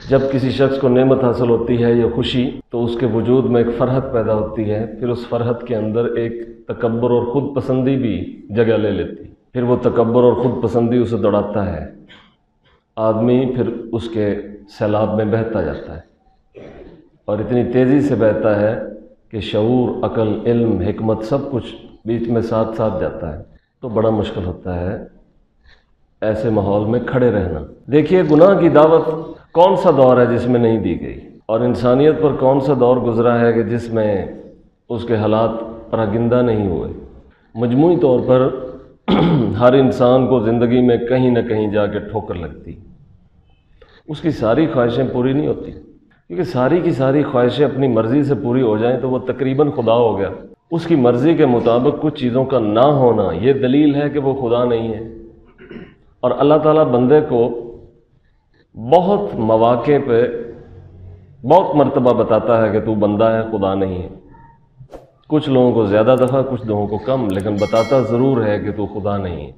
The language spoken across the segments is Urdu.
جب کسی شخص کو نعمت حاصل ہوتی ہے یا خوشی تو اس کے وجود میں ایک فرحت پیدا ہوتی ہے، پھر اس فرحت کے اندر ایک تکبر اور خود پسندی بھی جگہ لے لیتی، پھر وہ تکبر اور خود پسندی اسے دوڑاتا ہے، آدمی پھر اس کے سیلاب میں بہتا جاتا ہے اور اتنی تیزی سے بہتا ہے کہ شعور، عقل، علم، حکمت سب کچھ بیچ میں ساتھ ساتھ جاتا ہے، تو بڑا مشکل ہوتا ہے ایسے ماحول میں کھڑے رہنا۔ دیکھیے گناہ کی دعوت کون سا دور ہے جس میں نہیں دی گئی، اور انسانیت پر کون سا دور گزرا ہے کہ جس میں اس کے حالات پراگندہ نہیں ہوئے۔ مجموعی طور پر ہر انسان کو زندگی میں کہیں نہ کہیں جا کے ٹھوکر لگتی، اس کی ساری خواہشیں پوری نہیں ہوتی، کیونکہ ساری کی ساری خواہشیں اپنی مرضی سے پوری ہو جائیں تو وہ تقریباً خدا ہو گیا۔ اس کی مرضی کے مطابق کچھ چیزوں کا نہ ہونا یہ دلیل ہے کہ وہ خدا نہیں ہے، اور اللہ تعالیٰ بندے کو بہت مواقع پہ بہت مرتبہ بتاتا ہے کہ تو بندہ ہے، خدا نہیں ہے۔ کچھ لوگوں کو زیادہ دفعہ، کچھ لوگوں کو کم، لیکن بتاتا ضرور ہے کہ تو خدا نہیں ہے۔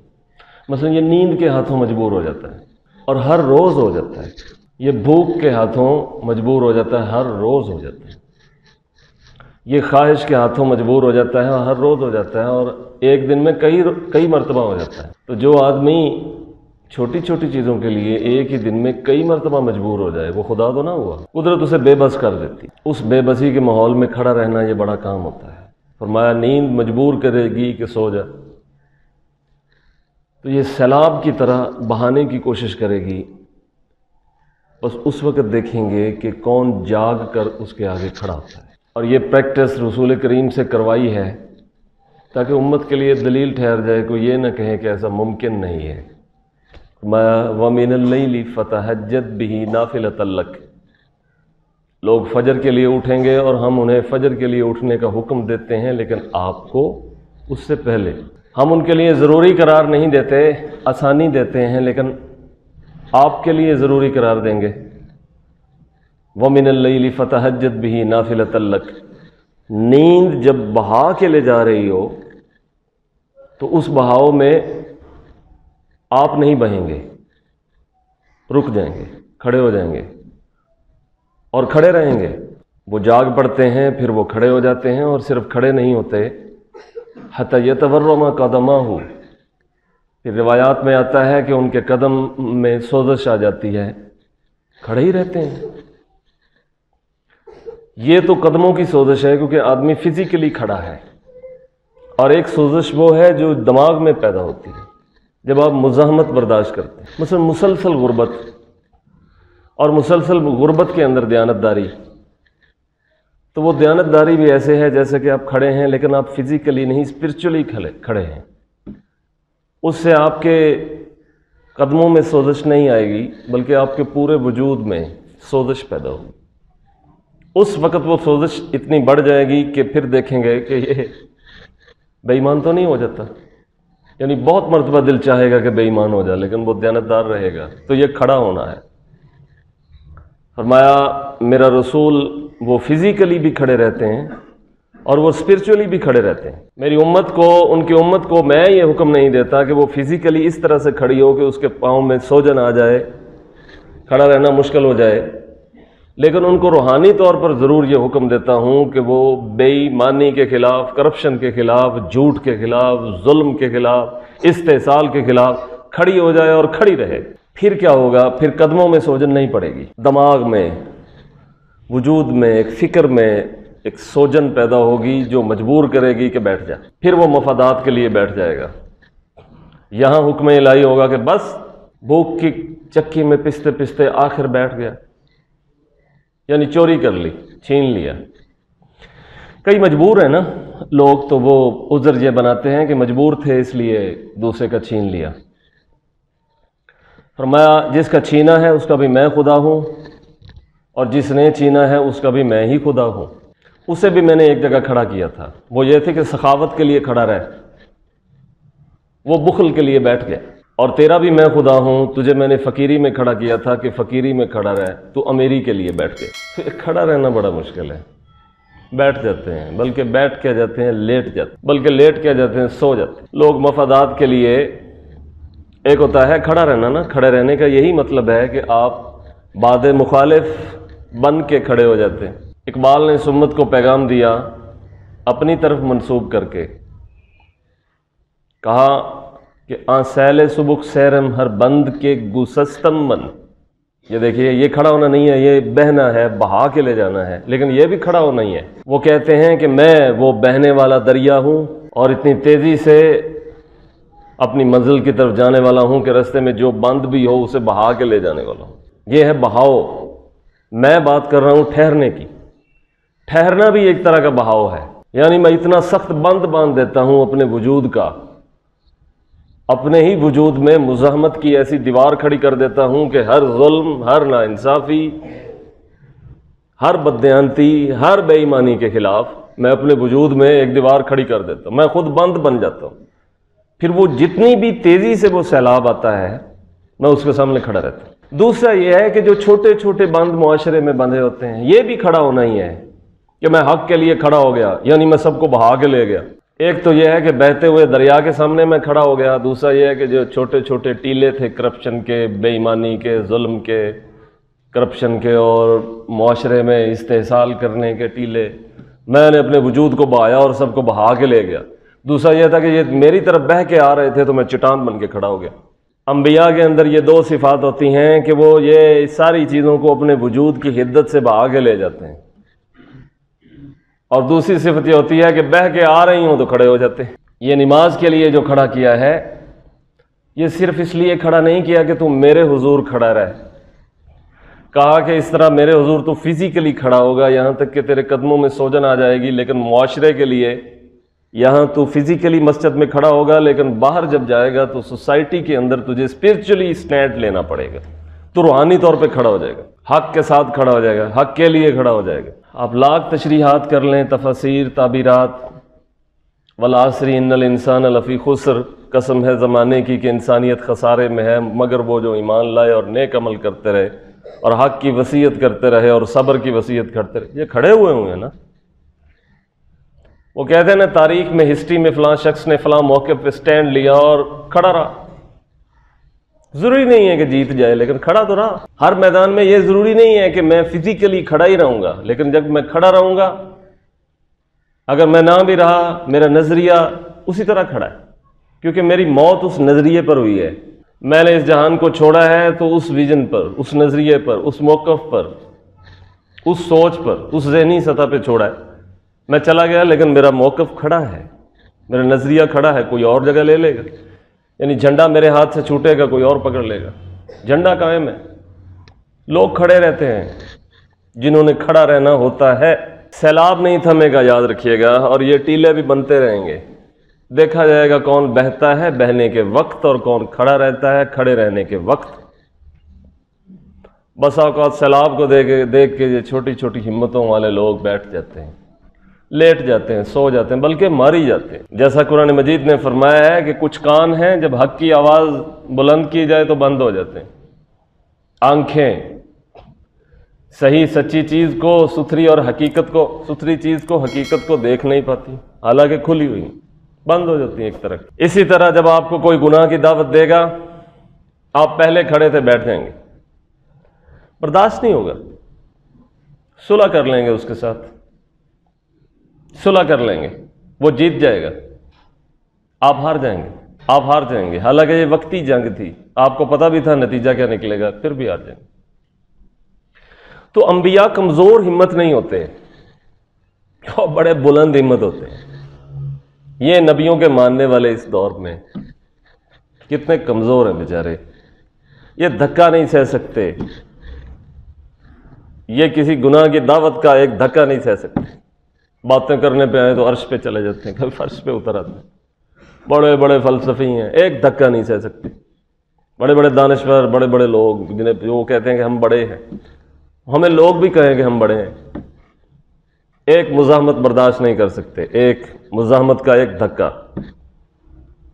مثلا یہ نیند کے ہاتھوں مجبور ہو جاتا ہے، اور ہر روز ہو جاتا ہے۔ یہ بھوک کے ہاتھوں مجبور ہو جاتا ہے، ہر روز ہو جاتا ہے۔ یہ خواہش کے ہاتھوں مجبور ہو جاتا ہے، ہر روز ہو جاتا ہے، اور ایک دن میں کئی مرتبہ ہو جاتا ہے۔ تو جو آدمی چھوٹی چھوٹی چیزوں کے لیے ایک ہی دن میں کئی مرتبہ مجبور ہو جائے، وہ خدا تو نہ ہوا، قدرت اسے بے بس کر دیتی۔ اس بے بسی کے ماحول میں کھڑا رہنا یہ بڑا کام ہوتا ہے۔ فرمایا نیند مجبور کرے گی کہ سو جا، تو یہ سیلاب کی طرح بہانے کی کوشش کرے گی، بس اس وقت دیکھیں گے کہ کون جاگ کر اس کے آگے کھڑا ہوتا ہے۔ اور یہ پریکٹس رسول کریم سے کروائی ہے تاکہ امت کے لیے دلیل ٹھہر جائے، کوئی یہ نہ کہے کہ ایسا ممکن نہیں ہے۔ وَمِنَ اللَّيْلِ فَتَهَجَّدْ بِهِ نَافِلَةً لَكَ، لوگ فجر کے لیے اٹھیں گے اور ہم انہیں فجر کے لیے اٹھنے کا حکم دیتے ہیں، لیکن آپ کو اس سے پہلے ہم ان کے لیے ضروری قرار نہیں دیتے، آسانی دیتے ہیں، لیکن آپ کے لیے ضروری قرار دیں گے۔ وَمِنَ اللَّيْلِ فَتَهَجَّدْ بِهِ نَافِلَةً لَكَ، نیند جب بہا کے لے جا رہی ہو تو اس بہاؤ میں آپ نہیں بہیں گے، رک جائیں گے، کھڑے ہو جائیں گے اور کھڑے رہیں گے۔ وہ جاگ پڑتے ہیں، پھر وہ کھڑے ہو جاتے ہیں، اور صرف کھڑے نہیں ہوتے، حتی یتورم قدماہ، پھر روایات میں آتا ہے کہ ان کے قدم میں سوزش آ جاتی ہے، کھڑے ہی رہتے ہیں۔ یہ تو قدموں کی سوزش ہے کیونکہ آدمی فزیکلی کھڑا ہے، اور ایک سوزش وہ ہے جو دماغ میں پیدا ہوتی ہے جب آپ مزاحمت برداشت کرتے ہیں، مثلا مسلسل غربت، اور مسلسل غربت کے اندر دیانتداری، تو وہ دیانتداری بھی ایسے ہے جیسے کہ آپ کھڑے ہیں لیکن آپ فزیکلی نہیں، اسپرچولی کھڑے ہیں۔ اس سے آپ کے قدموں میں سوزش نہیں آئے گی بلکہ آپ کے پورے وجود میں سوزش پیدا ہوگی۔ اس وقت وہ سوزش اتنی بڑھ جائے گی کہ پھر دیکھیں گے کہ یہ بے ایمان تو نہیں ہو جاتا، یعنی بہت مرتبہ دل چاہے گا کہ بے ایمان ہو جائے لیکن وہ دیانتدار رہے گا۔ تو یہ کھڑا ہونا ہے۔ فرمایا میرا رسول وہ فزیکلی بھی کھڑے رہتے ہیں اور وہ اسپرچولی بھی کھڑے رہتے ہیں۔ میری امت کو، ان کی امت کو میں یہ حکم نہیں دیتا کہ وہ فزیکلی اس طرح سے کھڑی ہو کہ اس کے پاؤں میں سوجن آ جائے، کھڑا رہنا مشکل ہو جائے، لیکن ان کو روحانی طور پر ضرور یہ حکم دیتا ہوں کہ وہ بے ایمانی کے خلاف، کرپشن کے خلاف، جھوٹ کے خلاف، ظلم کے خلاف، استحصال کے خلاف کھڑی ہو جائے اور کھڑی رہے۔ پھر کیا ہوگا؟ پھر قدموں میں سوجن نہیں پڑے گی، دماغ میں، وجود میں، ایک فکر میں ایک سوجن پیدا ہوگی جو مجبور کرے گی کہ بیٹھ جا۔ پھر وہ مفادات کے لیے بیٹھ جائے گا۔ یہاں حکم الہی ہوگا کہ بس بھوک کی چکی میں پستے پستے آخر بیٹھ گیا، یعنی چوری کر لی، چھین لیا۔ کئی مجبور ہیں نا لوگ، تو وہ عذر یہ بناتے ہیں کہ مجبور تھے اس لیے دوسرے کا چھین لیا۔ فرمایا جس کا چھینا ہے اس کا بھی میں خدا ہوں، اور جس نے چھینا ہے اس کا بھی میں ہی خدا ہوں۔ اسے بھی میں نے ایک جگہ کھڑا کیا تھا، وہ یہ تھی کہ سخاوت کے لیے کھڑا رہے، وہ بخل کے لیے بیٹھ گیا۔ اور تیرا بھی میں خدا ہوں، تجھے میں نے فقیری میں کھڑا کیا تھا کہ فقیری میں کھڑا رہے، تو امیری کے لیے بیٹھ گئے۔ تو کھڑا رہنا بڑا مشکل ہے، بیٹھ جاتے ہیں، بلکہ بیٹھ کے جاتے ہیں لیٹ جاتے ہیں، بلکہ لیٹ کے جاتے ہیں سو جاتے ہیں۔ لوگ مفادات کے لیے، ایک ہوتا ہے کھڑا رہنا نا، کھڑے رہنے کا یہی مطلب ہے کہ آپ باد مخالف بن کے کھڑے ہو جاتے ہیں۔ اقبال نے اس امت کو پیغام دیا اپنی طرف منسوب کر کے، کہا کہ آن سیل سبک سیرم ہر بند کے گسستم من۔ یہ دیکھیے، یہ کھڑا ہونا نہیں ہے، یہ بہنا ہے، بہا کے لے جانا ہے، لیکن یہ بھی کھڑا ہونا ہی ہے۔ وہ کہتے ہیں کہ میں وہ بہنے والا دریا ہوں اور اتنی تیزی سے اپنی منزل کی طرف جانے والا ہوں کہ رستے میں جو بند بھی ہو اسے بہا کے لے جانے والا ہوں۔ یہ ہے بہاؤ۔ میں بات کر رہا ہوں ٹھہرنے کی۔ ٹھہرنا بھی ایک طرح کا بہاؤ ہے، یعنی میں اتنا سخت بند باندھ دیتا ہوں اپنے وجود کا، اپنے ہی وجود میں مزاحمت کی ایسی دیوار کھڑی کر دیتا ہوں کہ ہر ظلم، ہر ناانصافی، ہر بددیانتی، ہر بے ایمانی کے خلاف میں اپنے وجود میں ایک دیوار کھڑی کر دیتا ہوں، میں خود بند بن جاتا ہوں۔ پھر وہ جتنی بھی تیزی سے وہ سیلاب آتا ہے میں اس کے سامنے کھڑا رہتا ہوں۔ دوسرا یہ ہے کہ جو چھوٹے چھوٹے بند معاشرے میں بندھے ہوتے ہیں، یہ بھی کھڑا ہونا ہی ہے کہ میں حق کے لیے کھڑا ہو گیا، یعنی میں سب کو بہا کے لے گیا۔ ایک تو یہ ہے کہ بہتے ہوئے دریا کے سامنے میں کھڑا ہو گیا، دوسرا یہ ہے کہ جو چھوٹے چھوٹے ٹیلے تھے کرپشن کے، بے ایمانی کے، ظلم کے، کرپشن کے اور معاشرے میں استحصال کرنے کے ٹیلے، میں نے اپنے وجود کو بہایا اور سب کو بہا کے لے گیا۔ دوسرا یہ تھا کہ یہ میری طرف بہہ کے آ رہے تھے تو میں چٹان بن کے کھڑا ہو گیا۔ انبیاء کے اندر یہ دو صفات ہوتی ہیں کہ وہ یہ ساری چیزوں کو اپنے وجود کی حدت سے بہا کے لے جاتے ہیں، اور دوسری صفت یہ ہوتی ہے کہ بہہ کے آ رہی ہوں تو کھڑے ہو جاتے ہیں۔ یہ نماز کے لیے جو کھڑا کیا ہے، یہ صرف اس لیے کھڑا نہیں کیا کہ تم میرے حضور کھڑا رہے، کہا کہ اس طرح میرے حضور تو فزیکلی کھڑا ہوگا یہاں تک کہ تیرے قدموں میں سوجن آ جائے گی، لیکن معاشرے کے لیے یہاں تو فزیکلی مسجد میں کھڑا ہوگا، لیکن باہر جب جائے گا تو سوسائٹی کے اندر تجھے اسپرچولی اسٹینڈ لینا پڑے گا، تو روحانی طور پہ کھڑا ہو جائے گا، حق کے ساتھ کھڑا ہو جائے گا، حق کے لیے کھڑا ہو جائے گا۔ آپ لاکھ تشریحات کر لیں، تفاسیر، تعبیرات، والعصر ان الانسان لفی خسر، قسم ہے زمانے کی کہ انسانیت خسارے میں ہے مگر وہ جو ایمان لائے اور نیک عمل کرتے رہے اور حق کی وصیت کرتے رہے اور صبر کی وصیت کرتے رہے۔ یہ کھڑے ہوئے ہوں گے نا۔ وہ کہتے ہیں نا تاریخ میں، ہسٹری میں فلاں شخص نے فلاں موقع پہ سٹینڈ لیا اور کھڑا رہا۔ ضروری نہیں ہے کہ جیت جائے، لیکن کھڑا تو رہا۔ ہر میدان میں یہ ضروری نہیں ہے کہ میں فزیکلی کھڑا ہی رہوں گا، لیکن جب میں کھڑا رہوں گا، اگر میں نہ بھی رہا، میرا نظریہ اسی طرح کھڑا ہے، کیونکہ میری موت اس نظریے پر ہوئی ہے۔ میں نے اس جہان کو چھوڑا ہے تو اس ویژن پر، اس نظریے پر، اس موقف پر، اس سوچ پر، اس ذہنی سطح پہ چھوڑا ہے۔ میں چلا گیا لیکن میرا موقف کھڑا ہے، میرا نظریہ کھڑا ہے، کوئی اور جگہ لے لے گا، یعنی جھنڈا میرے ہاتھ سے چھوٹے گا، کوئی اور پکڑ لے گا، جھنڈا قائم ہے۔ لوگ کھڑے رہتے ہیں جنہوں نے کھڑا رہنا ہوتا ہے۔ سیلاب نہیں تھمے گا، یاد رکھیے گا، اور یہ ٹیلے بھی بنتے رہیں گے۔ دیکھا جائے گا کون بہتا ہے بہنے کے وقت اور کون کھڑا رہتا ہے کھڑے رہنے کے وقت۔ بس اوقات سیلاب کو دیکھ کے یہ چھوٹی چھوٹی ہمتوں والے لوگ بیٹھ جاتے ہیں، لیٹ جاتے ہیں، سو جاتے ہیں، بلکہ مار ہی جاتے ہیں۔ جیسا قرآن مجید نے فرمایا ہے کہ کچھ کان ہیں جب حق کی آواز بلند کی جائے تو بند ہو جاتے ہیں۔ آنکھیں صحیح سچی چیز کو، ستھری اور حقیقت کو، ستھری چیز کو، حقیقت کو دیکھ نہیں پاتی، حالانکہ کھلی ہوئی، بند ہو جاتی ہیں ایک طرح۔ اسی طرح جب آپ کو کوئی گناہ کی دعوت دے گا، آپ پہلے کھڑے تھے بیٹھ جائیں گے، برداشت نہیں ہوگا، صلح کر لیں گے اس کے ساتھ، صلح کر لیں گے، وہ جیت جائے گا، آپ ہار جائیں گے، آپ ہار جائیں گے، حالانکہ یہ وقتی جنگ تھی، آپ کو پتہ بھی تھا نتیجہ کیا نکلے گا، پھر بھی ہار جائیں گے۔ تو انبیاء کمزور ہمت نہیں ہوتے، اور بڑے بلند ہمت ہوتے ہیں۔ یہ نبیوں کے ماننے والے اس دور میں کتنے کمزور ہیں بیچارے، یہ دھکا نہیں سہ سکتے، یہ کسی گناہ کی دعوت کا ایک دھکا نہیں سہ سکتے۔ باتیں کرنے پہ آئے تو عرش پہ چلے جاتے ہیں، کبھی فرش پہ اتر آتے ہیں، بڑے بڑے فلسفی ہیں، ایک دھکا نہیں سہ سکتے۔ بڑے بڑے دانشور، بڑے بڑے لوگ جنہیں وہ کہتے ہیں کہ ہم بڑے ہیں، ہمیں لوگ بھی کہیں کہ ہم بڑے ہیں، ایک مزاحمت برداشت نہیں کر سکتے، ایک مزاحمت کا ایک دھکا،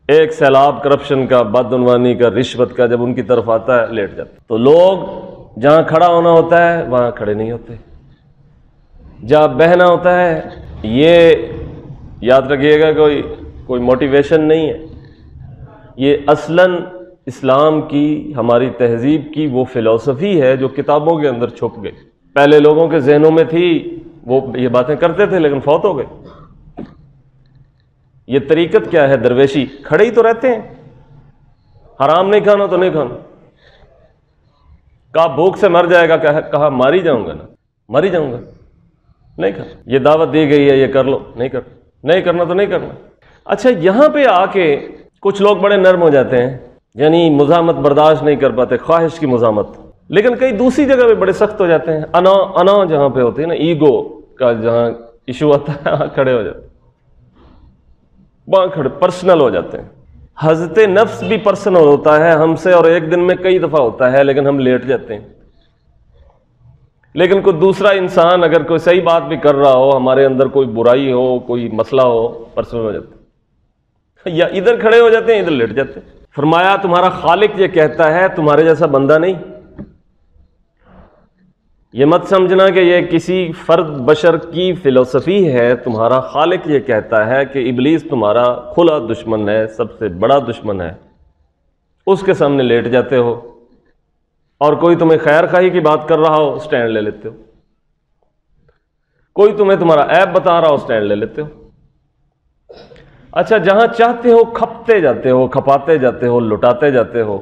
ایک سیلاب کرپشن کا، بدعنوانی کا، رشوت کا جب ان کی طرف آتا ہے لیٹ جاتے۔ تو لوگ جہاں کھڑا ہونا ہوتا ہے وہاں کھڑے نہیں ہوتے، جہاں بہنا ہوتا ہے، یہ یاد رکھیے گا، کوئی موٹیویشن نہیں ہے، یہ اصلاً اسلام کی، ہماری تہذیب کی وہ فلسفی ہے جو کتابوں کے اندر چھپ گئی. پہلے لوگوں کے ذہنوں میں تھی، وہ یہ باتیں کرتے تھے لیکن فوت ہو گئے. یہ طریقت کیا ہے؟ درویشی. کھڑے ہی تو رہتے ہیں، حرام نہیں کھانا تو نہیں کھانا. کہا بھوک سے مر جائے گا، کہا مار ہی جاؤں گا نا، مر ہی جاؤں گا، نہیں کھانا. یہ دعوت دی گئی ہے یہ کر لو، نہیں کرنا تو نہیں کرنا. اچھا یہاں پہ آ کے کچھ لوگ بڑے نرم ہو جاتے ہیں، یعنی مزاحمت برداشت نہیں کر پاتے، خواہش کی مزاحمت. لیکن کئی دوسری جگہ پہ بڑے سخت ہو جاتے ہیں. انا جہاں پہ ہوتی ہے نا، ایگو کا جہاں ایشو آتا ہے، وہاں کھڑے ہو جاتے ہیں، وہاں کھڑے پرسنل ہو جاتے ہیں. حضرت نفس بھی پرسنل ہوتا ہے ہم سے، اور ایک دن میں کئی دفعہ ہوتا ہے، لیکن ہم لیٹ جاتے ہیں. لیکن کوئی دوسرا انسان اگر کوئی صحیح بات بھی کر رہا ہو، ہمارے اندر کوئی برائی ہو، کوئی مسئلہ ہو، پرسنل ہو جاتے ہیں، یا ادھر کھڑے ہو جاتے ہیں ادھر لیٹ جاتے ہیں. فرمایا تمہارا خالق یہ کہتا ہے تمہارے جیسا بندہ نہیں. یہ مت سمجھنا کہ یہ کسی فرد بشر کی فلسفی ہے. تمہارا خالق یہ کہتا ہے کہ ابلیس تمہارا کھلا دشمن ہے، سب سے بڑا دشمن ہے. اس کے سامنے لیٹ جاتے ہو، اور کوئی تمہیں خیر خواہی کی بات کر رہا ہو، سٹینڈ لے لیتے ہو. کوئی تمہیں تمہارا عیب بتا رہا ہو، سٹینڈ لے لیتے ہو. اچھا جہاں چاہتے ہو کھپتے جاتے ہو، کھپاتے جاتے ہو، لٹاتے جاتے ہو.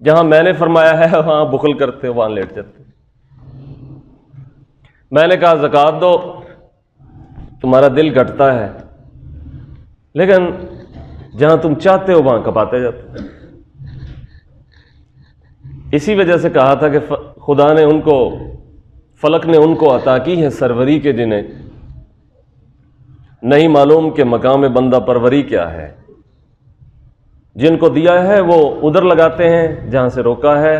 جہاں میں نے فرمایا ہے وہاں بخل کرتے ہو، وہاں لیٹ جاتے ہو. میں نے کہا زکوٰۃ دو، تمہارا دل گھٹتا ہے، لیکن جہاں تم چاہتے ہو وہاں کھپاتے جاتے ہو. اسی وجہ سے کہا تھا کہ خدا نے ان کو، فلک نے ان کو عطا کی ہے سروری کے جنہیں نہیں معلوم کہ مقام بندہ پروری کیا ہے. جن کو دیا ہے وہ ادھر لگاتے ہیں جہاں سے روکا ہے،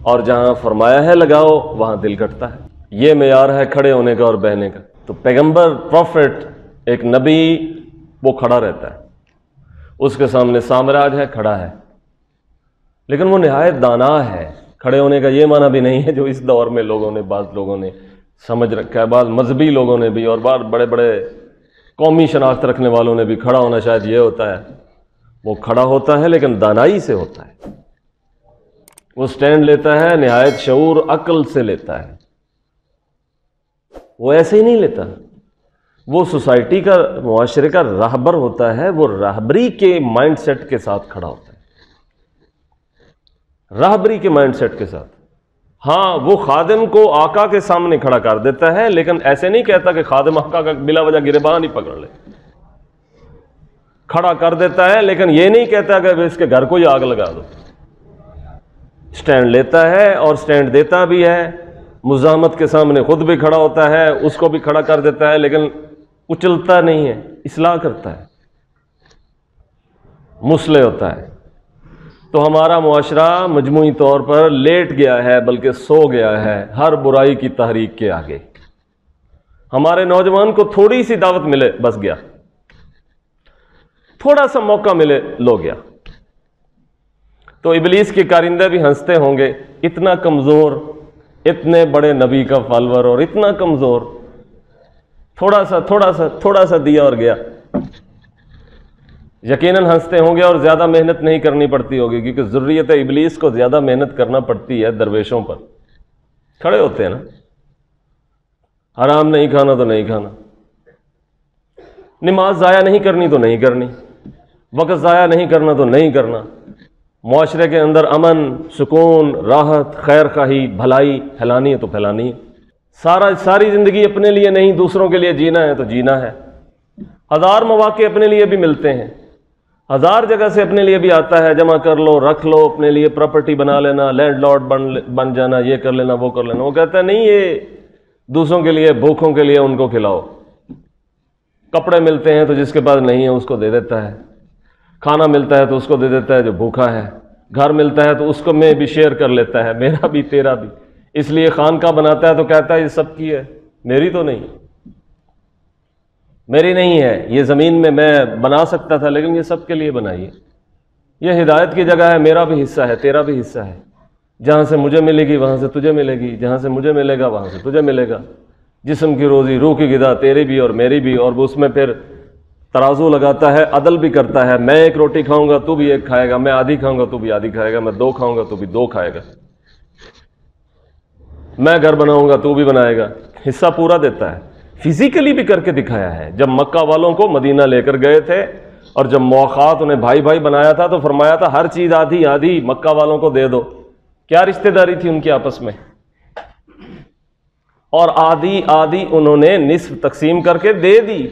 اور جہاں فرمایا ہے لگاؤ وہاں دل گھٹتا ہے. یہ معیار ہے کھڑے ہونے کا اور بہنے کا. تو پیغمبر، پروفٹ، ایک نبی، وہ کھڑا رہتا ہے، اس کے سامنے سامراج ہے، کھڑا ہے، لیکن وہ نہایت دانا ہے. کھڑے ہونے کا یہ معنی بھی نہیں ہے جو اس دور میں لوگوں نے، بعض لوگوں نے سمجھ رکھا ہے، بعض مذہبی لوگوں نے بھی، اور بعض بڑے بڑے قومی شناخت رکھنے والوں نے بھی. کھڑا ہونا شاید یہ ہوتا ہے. وہ کھڑا ہوتا ہے لیکن دانائی سے ہوتا ہے. وہ سٹینڈ لیتا ہے نہایت شعور، عقل سے لیتا ہے. وہ ایسے ہی نہیں لیتا. وہ سوسائٹی کا، معاشرے کا راہبر ہوتا ہے. وہ راہبری کے مائنڈ سیٹ کے ساتھ کھڑا ہوتا ہے، راہبری کے مائنڈ سیٹ کے ساتھ. ہاں وہ خادم کو آقا کے سامنے کھڑا کر دیتا ہے، لیکن ایسے نہیں کہتا کہ خادم آقا کا بلا وجہ گریبان ہی پکڑ لے. کھڑا کر دیتا ہے، لیکن یہ نہیں کہتا کہ اس کے گھر کو ہی آگ لگا دو. سٹینڈ لیتا ہے اور سٹینڈ دیتا بھی ہے. مزاحمت کے سامنے خود بھی کھڑا ہوتا ہے، اس کو بھی کھڑا کر دیتا ہے، لیکن کچلتا نہیں ہے، اصلاح کرتا ہے، مصلح ہوتا ہے. تو ہمارا معاشرہ مجموعی طور پر لیٹ گیا ہے، بلکہ سو گیا ہے ہر برائی کی تحریک کے آگے. ہمارے نوجوان کو تھوڑی سی دعوت ملے بس گیا، تھوڑا سا موقع ملے لو گیا. تو ابلیس کے کارندے بھی ہنستے ہوں گے، اتنا کمزور، اتنے بڑے نبی کا فالور اور اتنا کمزور، تھوڑا سا دیا اور گیا. یقیناً ہنستے ہوں گے، اور زیادہ محنت نہیں کرنی پڑتی ہوگی، کیونکہ ذریت ابلیس کو زیادہ محنت کرنا پڑتی ہے درویشوں پر. کھڑے ہوتے ہیں نا، حرام نہیں کھانا تو نہیں کھانا، نماز ضائع نہیں کرنی تو نہیں کرنی، وقت ضائع نہیں کرنا تو نہیں کرنا. معاشرے کے اندر امن، سکون، راحت، خیر خواہی، بھلائی پھیلانی ہے تو پھیلانی ہے. ساری زندگی اپنے لیے نہیں، دوسروں کے لیے جینا ہے تو جینا ہے. ہزار مواقع اپنے لیے بھی ملتے ہیں، ہزار جگہ سے اپنے لیے بھی آتا ہے، جمع کر لو، رکھ لو، اپنے لیے پراپرٹی بنا لینا، لینڈ لارڈ بن جانا، یہ کر لینا، وہ کر لینا. وہ کہتا ہے نہیں، یہ دوسروں کے لیے، بھوکوں کے لیے ان کو کھلاؤ. کپڑے ملتے ہیں تو جس کے پاس نہیں ہے اس کو دے دیتا ہے، کھانا ملتا ہے تو اس کو دے دیتا ہے جو بھوکا ہے، گھر ملتا ہے تو اس کو میں بھی شیئر کر لیتا ہے، میرا بھی تیرا بھی. اس لیے خانقاہ بناتا ہے تو کہتا ہے یہ سب کی ہے، میری تو نہیں، میری نہیں ہے. یہ زمین میں بنا سکتا تھا لیکن یہ سب کے لیے بنائی ہے. یہ ہدایت کی جگہ ہے، میرا بھی حصہ ہے، تیرا بھی حصہ ہے. جہاں سے مجھے ملے گی وہاں سے تجھے ملے گی، جہاں سے مجھے ملے گا وہاں سے تجھے ملے گا. جسم کی روزی، روح کی غذا تیری بھی اور میری بھی، اور اس میں پھر ترازو لگاتا ہے، عدل بھی کرتا ہے، میں ایک روٹی کھاؤں گا تو بھی ایک کھائے گا، میں آدھی کھاؤں گا تو بھی آدھی کھائے گا، میں دو کھاؤں گا تو بھی دو کھائے گا، میں گھر بناؤں گا تو بھی بنائے گا، حصہ پورا دیتا ہے۔ فزیکلی بھی کر کے دکھایا ہے۔ جب مکہ والوں کو مدینہ لے کر گئے تھے اور جب موقعات انہیں بھائی بھائی بنایا تھا تو فرمایا تھا ہر چیز آدھی آدھی مکہ والوں کو دے دو۔ کیا رشتہ داری تھی ان کی آپس میں، اور آدھی آدھی انہوں نے نصف تقسیم کر کے دے دی۔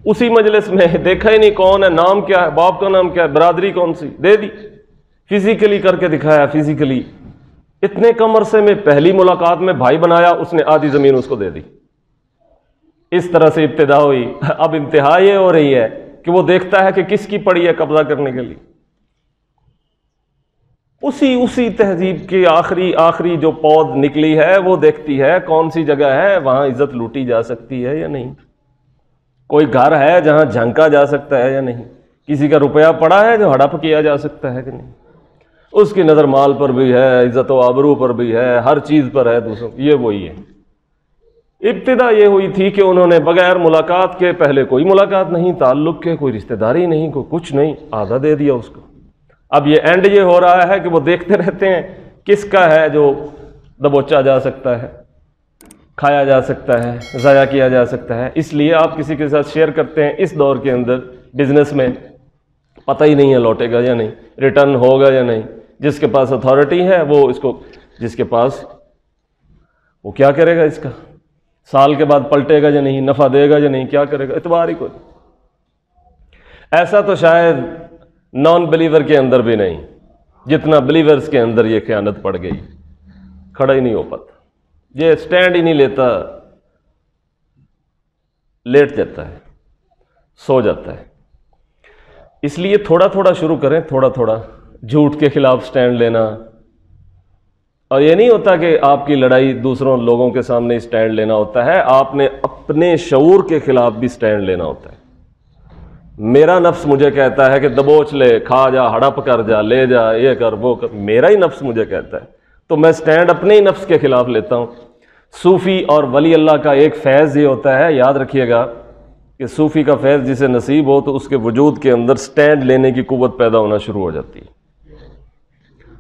اسی مجلس میں دیکھا ہی نہیں کون ہے، نام کیا ہے، باپ کا نام کیا ہے، برادری کون سی، دے دی۔ فزیکلی کر کے دکھایا، فزیکلی اتنے کم عرصے میں پہلی ملاقات میں بھائی بنایا، اس نے آدھی زمین اس کو دے دی۔ اس طرح سے ابتدا ہوئی۔ اب انتہا یہ ہو رہی ہے کہ وہ دیکھتا ہے کہ کس کی پڑی ہے قبضہ کرنے کے لیے۔ اسی تہذیب کی آخری جو پود نکلی ہے وہ دیکھتی ہے کون سی جگہ ہے وہاں عزت لوٹی جا سکتی ہے یا نہیں، کوئی گھر ہے جہاں جھنکا جا سکتا ہے یا نہیں، کسی کا روپیہ پڑا ہے جو ہڑپ کیا جا سکتا ہے کہ نہیں۔ اس کی نظر مال پر بھی ہے، عزت و آبرو پر بھی ہے، ہر چیز پر ہے دوسروں۔ یہ وہی ہے۔ ابتدا یہ ہوئی تھی کہ انہوں نے بغیر ملاقات کے، پہلے کوئی ملاقات نہیں، تعلق کے، کوئی رشتہ داری نہیں، کوئی کچھ نہیں، آدھا دے دیا اس کو۔ اب یہ اینڈ یہ ہو رہا ہے کہ وہ دیکھتے رہتے ہیں کس کا ہے جو دبوچا جا سکتا ہے، کھایا جا سکتا ہے، ضائع کیا جا سکتا ہے۔ اس لیے آپ کسی کے ساتھ شیئر کرتے ہیں، اس دور کے اندر بزنس میں پتہ ہی نہیں ہے لوٹے گا یا نہیں، ریٹرن ہوگا یا نہیں۔ جس کے پاس اتھارٹی ہے وہ اس کو، جس کے پاس، وہ کیا کرے گا اس کا، سال کے بعد پلٹے گا یا نہیں، نفع دے گا یا نہیں، کیا کرے گا، اعتبار ہی کوئی۔ ایسا تو شاید نان بلیور کے اندر بھی نہیں جتنا بلیورز کے اندر یہ خیانت پڑ گئی۔ کھڑا ہی نہیں ہو پاتا، یہ سٹینڈ ہی نہیں لیتا، لیٹ جاتا ہے، سو جاتا ہے۔ اس لیے تھوڑا تھوڑا شروع کریں، تھوڑا تھوڑا جھوٹ کے خلاف سٹینڈ لینا۔ اور یہ نہیں ہوتا کہ آپ کی لڑائی دوسروں لوگوں کے سامنے سٹینڈ لینا ہوتا ہے، آپ نے اپنے شعور کے خلاف بھی سٹینڈ لینا ہوتا ہے۔ میرا نفس مجھے کہتا ہے کہ دبوچ لے، کھا جا، ہڑپ کر جا، لے جا، یہ کر وہ کر، میرا ہی نفس مجھے کہتا ہے تو میں سٹینڈ اپنے ہی نفس کے خلاف لیتا ہوں۔ صوفی اور ولی اللہ کا ایک فیض یہ ہوتا ہے، یاد رکھیے گا کہ صوفی کا فیض جسے نصیب ہو تو اس کے وجود کے اندر سٹینڈ لینے کی قوت پیدا ہونا شروع ہو جاتی ہے۔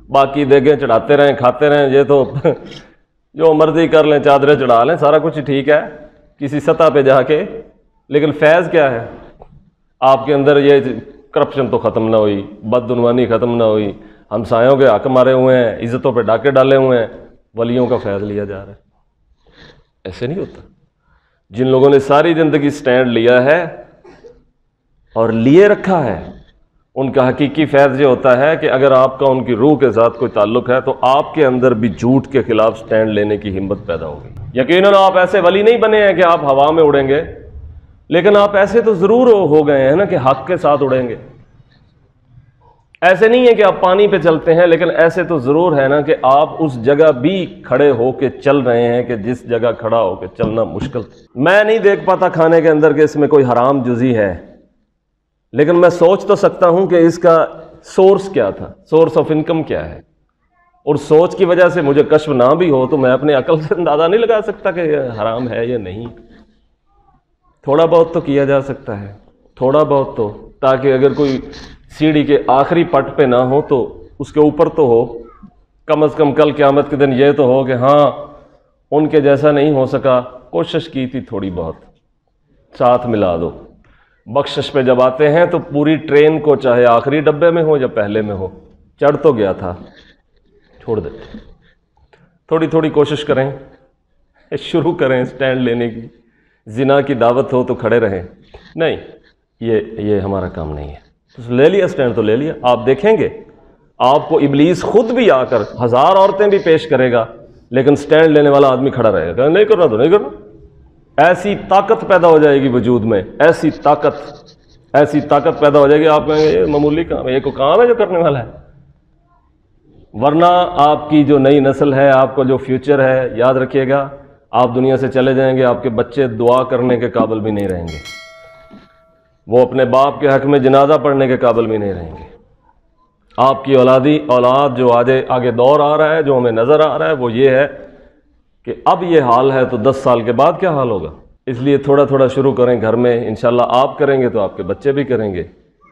باقی دیگیں چڑھاتے رہیں، کھاتے رہیں، یہ تو جو مرضی کر لیں، چادریں چڑھا لیں، سارا کچھ ٹھیک ہے کسی سطح پہ جا کے، لیکن فیض کیا ہے؟ آپ کے اندر یہ کرپشن تو ختم نہ ہوئی، بدعنوانی ختم نہ ہوئی، ہمسایوں کے حق مارے ہوئے ہیں، عزتوں پہ ڈاکے ڈالے ہوئے ہیں، ولیوں کا فیض لیا جا رہا ہے۔ ایسے نہیں ہوتا۔ جن لوگوں نے ساری زندگی سٹینڈ لیا ہے اور لیے رکھا ہے، ان کا حقیقی فیض یہ ہوتا ہے کہ اگر آپ کا ان کی روح کے ساتھ کوئی تعلق ہے تو آپ کے اندر بھی جھوٹ کے خلاف سٹینڈ لینے کی ہمت پیدا ہوگی۔ یقیناً آپ ایسے ولی نہیں بنے ہیں کہ آپ ہوا میں اڑیں گے، لیکن آپ ایسے تو ضرور ہو گئے ہیں نا کہ حق کے ساتھ اڑیں گے۔ ایسے نہیں ہے کہ آپ پانی پہ چلتے ہیں، لیکن ایسے تو ضرور ہے نا کہ آپ اس جگہ بھی کھڑے ہو کے چل رہے ہیں کہ جس جگہ کھڑا ہو کے چلنا مشکل۔ میں نہیں دیکھ پاتا کھانے کے اندر کہ اس میں کوئی حرام جزی ہے، لیکن میں سوچ تو سکتا ہوں کہ اس کا سورس کیا تھا، سورس آف انکم کیا ہے، اور سوچ کی وجہ سے مجھے کشف نہ بھی ہو تو میں اپنے عقل سے اندازہ نہیں لگا سکتا کہ یہ حرام ہے یا نہیں۔ تھوڑا بہت تو کیا جا سکتا ہے، تھوڑا بہت تو، تاکہ اگر کوئی سیڑھی کے آخری پٹ پہ نہ ہو تو اس کے اوپر تو ہو، کم از کم کل قیامت کے دن یہ تو ہو کہ ہاں ان کے جیسا نہیں ہو سکا، کوشش کی تھی تھوڑی بہت، ساتھ ملا دو۔ بخشش پہ جب آتے ہیں تو پوری ٹرین کو، چاہے آخری ڈبے میں ہو یا پہلے میں ہو، چڑھ تو گیا تھا، چھوڑ دیتے۔ تھوڑی تھوڑی کوشش کریں، شروع کریں سٹینڈ لینے کی۔ زنا کی دعوت ہو تو کھڑے رہیں، نہیں یہ ہمارا کام نہیں ہے۔ لے لیا سٹینڈ تو لے لیا۔ آپ دیکھیں گے آپ کو ابلیس خود بھی آ کر 1000 عورتیں بھی پیش کرے گا، لیکن سٹینڈ لینے والا آدمی کھڑا رہے گا، نہیں کرنا تو نہیں کرنا۔ ایسی طاقت پیدا ہو جائے گی وجود میں، ایسی طاقت پیدا ہو جائے گی، آپ کہیں گے یہ معمولی کام ہے، یہ کوئی کام ہے جو کرنے والا ہے۔ ورنہ آپ کی جو نئی نسل ہے، آپ کا جو فیوچر ہے، یاد رکھیے گا آپ دنیا سے چلے جائیں گے، آپ کے بچے دعا کرنے کے قابل بھی نہیں رہیں گے، وہ اپنے باپ کے حق میں جنازہ پڑھنے کے قابل بھی نہیں رہیں گے۔ آپ کی اولاد جو آگے دور آ رہا ہے، جو ہمیں نظر آ رہا ہے، وہ یہ ہے کہ اب یہ حال ہے تو 10 سال کے بعد کیا حال ہوگا؟ اس لیے تھوڑا تھوڑا شروع کریں گھر میں، انشاءاللہ آپ کریں گے تو آپ کے بچے بھی کریں گے،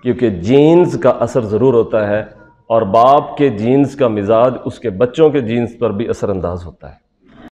کیونکہ جینز کا اثر ضرور ہوتا ہے، اور باپ کے جینز کا مزاج اس کے بچوں کے جینز پر بھی اثر انداز ہوتا ہے۔